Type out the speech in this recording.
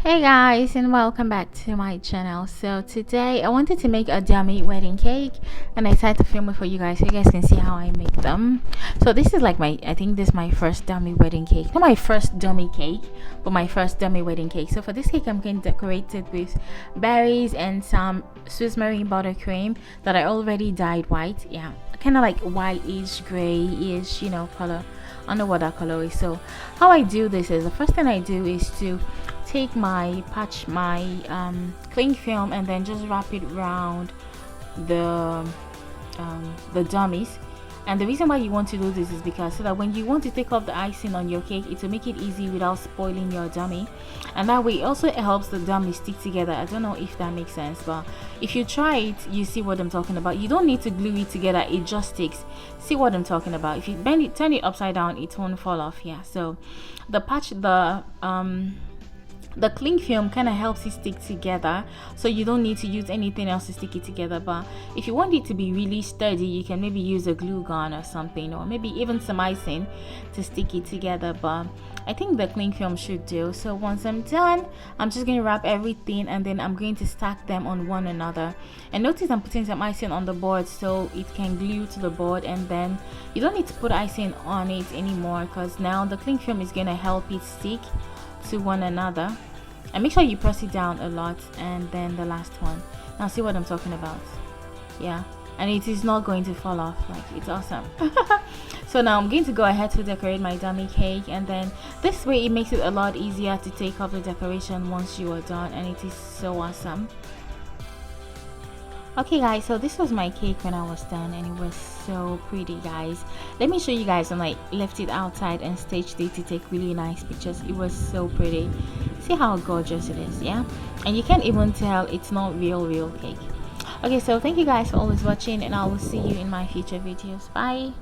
Hey guys, and welcome back to my channel. So today I wanted to make a dummy wedding cake, and I decided to film it for you guys so you guys can see how I make them. So this is like I think this is my first dummy wedding cake. Not my first dummy cake, but my first dummy wedding cake. So for this cake I'm going to decorate it with berries and some Swiss marine buttercream that I already dyed white. Yeah, kind of like whitish, grayish, color. I don't know what that color is. So how I do this is, the first thing I do is to take my cling film and then just wrap it around the dummies. And the reason why you want to do this is because so that when you want to take off the icing on your cake, it will make it easy without spoiling your dummy, and that way it also helps the dummy stick together. I don't know if that makes sense, but if you try it, you see what I'm talking about. You don't need to glue it together, it just sticks. See what I'm talking about? If you bend it, turn it upside down, it won't fall off. Yeah, so the cling film kind of helps it stick together, so you don't need to use anything else to stick it together. But if you want it to be really sturdy, you can maybe use a glue gun or something, or maybe even some icing to stick it together, but I think the cling film should do. So once I'm done, I'm just going to wrap everything and then I'm going to stack them on one another. And notice I'm putting some icing on the board so it can glue to the board, and then you don't need to put icing on it anymore because now the cling film is going to help it stick to one another. And make sure you press it down a lot. And then the last one, now see what I'm talking about? Yeah, and it is not going to fall off. Like, it's awesome. So now I'm going to go ahead to decorate my dummy cake, and then this way it makes it a lot easier to take off the decoration once you are done, and it is so awesome. Okay guys, so this was my cake when I was done, and it was so pretty, guys. Let me show you guys. I left it outside and staged it to take really nice pictures. It was so pretty. See how gorgeous it is? Yeah, and you can't even tell it's not real cake. Okay, so thank you guys for always watching, and I will see you in my future videos. Bye.